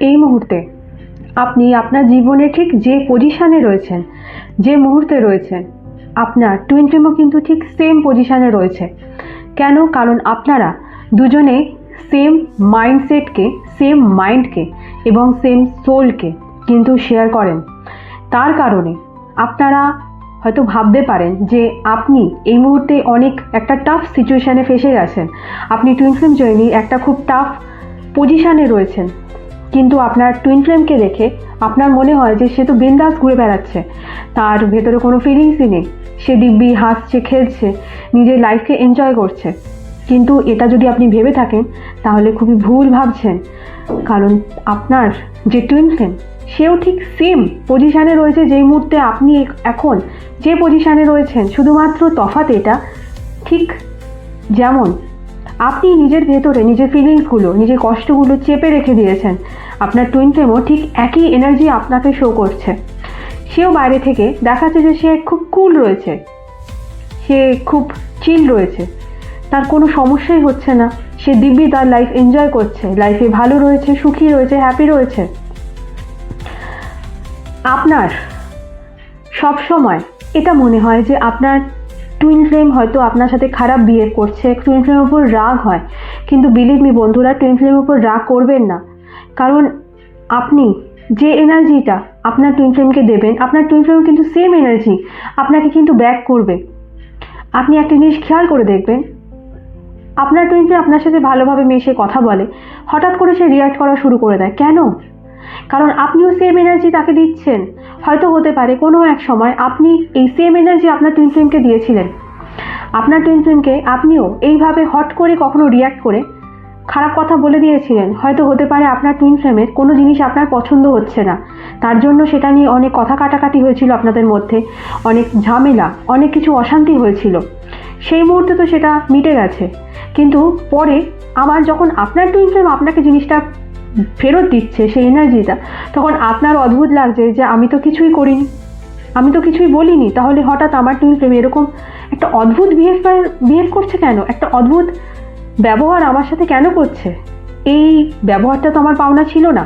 এই মুহূর্তে আপনি আপনার জীবনে ঠিক যে পজিশানে রয়েছেন, যে মুহূর্তে রয়েছেন, আপনার টুইন ফ্লেমও কিন্তু ঠিক সেম পজিশানে রয়েছে। কেন? কারণ আপনারা দুজনে সেম মাইন্ডসেটকে, সেম মাইন্ডকে এবং সেম সোলকে কিন্তু শেয়ার করেন। তার কারণে আপনারা হয়তো ভাবতে পারেন যে আপনি এই মুহূর্তে অনেক একটা টাফ সিচুয়েশানে ফেসে গেছেন, আপনি টুইন ফ্লেম জয়নি একটা খুব টাফ পজিশানে রয়েছেন, কিন্তু আপনার টুইন ফ্লেমকে দেখে আপনার মনে হয় যে সে তো বিন্দাস ঘুরে বেড়াচ্ছে, তার ভেতরে কোনো ফিলিংসই নেই, সে দিব্যি হাসছে, খেলছে, নিজের লাইফকে এনজয় করছে। কিন্তু এটা যদি আপনি ভেবে থাকেন তাহলে খুবই ভুল ভাবছেন, কারণ আপনার যে টুইন ফ্লেম সেও ঠিক সেম পজিশানে রয়েছে যেই মুহূর্তে আপনি এখন যে পজিশানে রয়েছেন। শুধুমাত্র তফাৎ এটা, ঠিক যেমন আপনি নিজের ভেতরে নিজের ফিলিংসগুলো, নিজের কষ্টগুলো চেপে রেখে দিয়েছেন, আপনার টুইন ফ্লেমও ঠিক একই এনার্জি আপনাকে শো করছে। সেও বাইরে থেকে দেখাচ্ছে যে সে খুব কুল রয়েছে, সে খুব চিল রয়েছে, তার কোনো সমস্যাই হচ্ছে না, সে দিব্যি তার লাইফ এনজয় করছে, লাইফে ভালো রয়েছে, সুখী রয়েছে, হ্যাপি রয়েছে। আপনার সব সময় এটা মনে হয় যে আপনার টুইন ফ্লেম হয়তো আপনার সাথে খারাপ বিহেভ করছে, টুইন ফ্লেমের উপর রাগ হয়, কিন্তু বিলিভ মি বন্ধুরা, টুইন ফ্লেমের উপর রাগ করবেন না। কারণ আপনি যে এনার্জিটা আপনার টুইন ফ্লেমকে দেবেন, আপনার টুইন ফ্লেম কিন্তু সেম এনার্জি আপনাকে কিন্তু ব্যাক করবে। আপনি একটা জিনিস খেয়াল করে দেখবেন, আপনার টুইন ফ্লেম আপনার সাথে ভালোভাবে মেশে কথা বলে, হঠাৎ করে সে রিয়াক্ট করা শুরু করে দেয়। কেন? কারণ আপনিও সেম এনার্জি তাকে দিচ্ছেন। হয়তো হতে পারে কোনো এক সময় আপনি এই সেম এনার্জি আপনার টুইন ফ্লেমকে দিয়েছিলেন, আপনার টুইন ফ্লেমকে আপনিও এইভাবে হট করে কখনো রিয়াক্ট করে খারাপ কথা বলে দিয়েছিলেন। হয়তো হতে পারে আপনার টুইন ফ্লেমের কোনো জিনিস আপনার পছন্দ হচ্ছে না, তার জন্য সেটা নিয়ে অনেক কথা কাটাকাটি হয়েছিল আপনাদের মধ্যে, অনেক ঝামেলা, অনেক কিছু অশান্তি হয়েছিল। সেই মুহূর্তে তো সেটা মিটে গেছে, কিন্তু পরে আবার যখন আপনার টুইন ফ্লেম আপনাকে জিনিসটা ফেরত দিচ্ছে, সেই এনার্জিটা, তখন আপনার অদ্ভুত লাগছে যে আমি তো কিছুই করিনি, আমি তো কিছুই বলিনি, তাহলে হঠাৎ আমার টুইন ফ্লেম এরকম একটা অদ্ভুত বিহেভ করছে কেন, একটা অদ্ভুত ব্যবহার আমার সাথে কেন করছে? এই ব্যবহারটা তো আমার পাওনা ছিল না।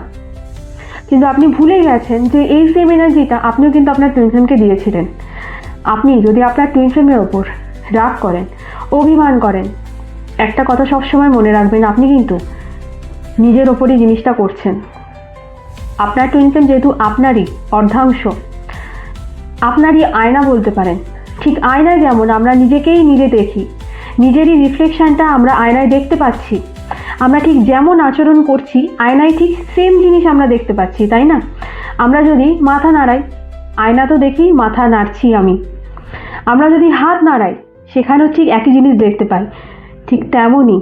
কিন্তু আপনি ভুলে গেছেন যে এই সেম এনার্জিটা আপনিও কিন্তু আপনার টুইন ফ্লেমকে দিয়েছিলেন। আপনি যদি আপনার টুইন ফ্লেমের ওপর রাগ করেন, অভিমান করেন, একটা কথা সবসময় মনে রাখবেন, আপনি কিন্তু নিজের ওপরই জিনিসটা করছেন। আপনার টুইন ফ্লেম যেহেতু আপনারই অর্ধাংশ, আপনারই আয়না বলতে পারেন। ঠিক আয়নায় যেমন আমরা নিজেকেই নিজে দেখি, নিজেরই রিফ্লেকশনটা আমরা আয়নায় দেখতে পাচ্ছি, আমরা ঠিক যেমন আচরণ করছি আয়নায় ঠিক সেম জিনিস আমরা দেখতে পাচ্ছি, তাই না? আমরা যদি মাথা নাড়াই, আয়না তো দেখি মাথা নাড়ছি আমি, আমরা যদি হাত নাড়াই সেখানেও ঠিক একই জিনিস দেখতে পাই। ঠিক তেমনই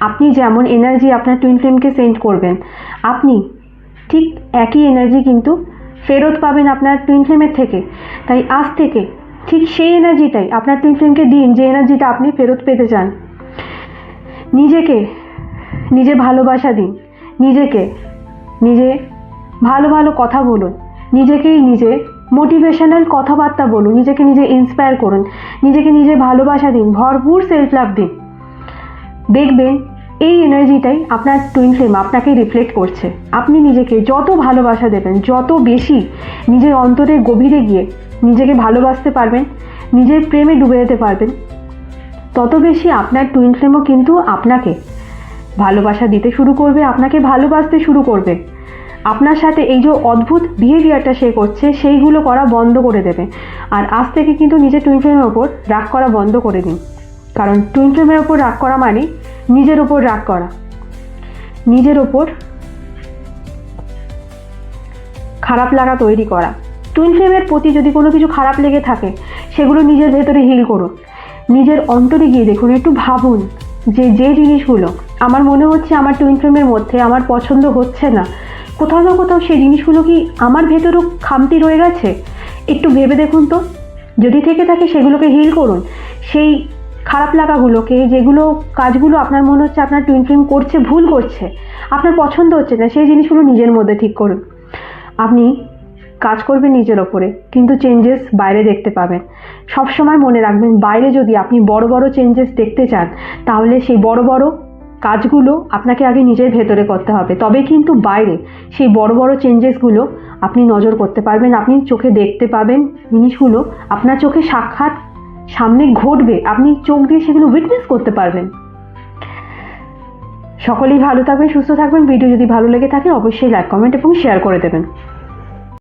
আপনি যেমন এনার্জি আপনার টুইন ফ্লেমকে সেন্ড করবেন, আপনি ঠিক একই এনার্জি কিন্তু ফেরত পাবেন আপনার টুইন ফ্লেমের থেকে। তাই আজ থেকে ঠিক সেই এনার্জিটাই আপনার টুইন ফ্লেমকে দিন, যে এনার্জিটা আপনি ফেরত পেতে চান। নিজেকে নিজে ভালোবাসা দিন, নিজেকে নিজে ভালো ভালো কথা বলুন, নিজেকেই নিজে মোটিভেশনাল কথাবার্তা বলুন, নিজেকে নিজে ইন্সপায়ার করুন, নিজেকে নিজে ভালোবাসা দিন, ভরপুর সেলফ লাভ দিন। দেখবেন এই এনার্জিটাই আপনার টুইন ফ্লেম আপনাকে রিফ্লেক্ট করছে। আপনি নিজেকে যত ভালোবাসা দেবেন, যত বেশি নিজের অন্তরের গভীরে গিয়ে নিজেকে ভালোবাসতে পারবেন, নিজের প্রেমে ডুবে যেতে পারবেন, তত বেশি আপনার টুইন ফ্লেমও কিন্তু আপনাকে ভালোবাসা দিতে শুরু করবে, আপনাকে ভালোবাসতে শুরু করবে। আপনার সাথে এই যে অদ্ভুত বিহেভিয়ারটা সে করছে সেইগুলো করা বন্ধ করে দেবে। আর আজ থেকে কিন্তু নিজের টুইন ফ্লেমের ওপর রাগ করা বন্ধ করে দিন, কারণ টুইন ফ্লেমের ওপর রাগ করা মানে নিজের ওপর রাগ করা, নিজের ওপর খারাপ লাগা তৈরি করা। টুইন ফ্লেমের প্রতি যদি কোনো কিছু খারাপ লেগে থাকে সেগুলো নিজের ভেতরে হিল করুন, নিজের অন্তরে গিয়ে দেখুন, একটু ভাবুন যে যে জিনিসগুলো আমার মনে হচ্ছে আমার টুইন ফ্লেমের মধ্যে আমার পছন্দ হচ্ছে না, কোথাও না কোথাও সেই জিনিসগুলো কি আমার ভেতরেও খামতি রয়ে গেছে? একটু ভেবে দেখুন তো, যদি থেকে থাকে সেগুলোকে হিল করুন। সেই খারাপ লাগাগুলোকে, যেগুলো কাজগুলো আপনার মনে হচ্ছে আপনার টুইন ফ্লেম করছে, ভুল করছে, আপনার পছন্দ হচ্ছে না, সেই জিনিসগুলো নিজের মধ্যে ঠিক করুন। আপনি কাজ করবেন নিজের ওপরে, কিন্তু চেঞ্জেস বাইরে দেখতে পাবেন। সব সময় মনে রাখবেন, বাইরে যদি আপনি বড় বড় চেঞ্জেস দেখতে চান তাহলে সেই বড় বড় কাজগুলো আপনাকে আগে নিজের ভেতরে করতে হবে, তবে কিন্তু বাইরে সেই বড় বড় চেঞ্জেসগুলো আপনি নজর করতে পারবেন, আপনি চোখে দেখতে পাবেন, জিনিসগুলো আপনার চোখে সাক্ষাৎ সামনে ঘটবে, আপনি চোখ দিয়ে সেগুলো উইটনেস করতে পারবেন। সকলেই ভালো থাকবেন, সুস্থ থাকবেন। ভিডিও যদি ভালো লেগে থাকে অবশ্যই লাইক, কমেন্ট এবং শেয়ার করে দেবেন।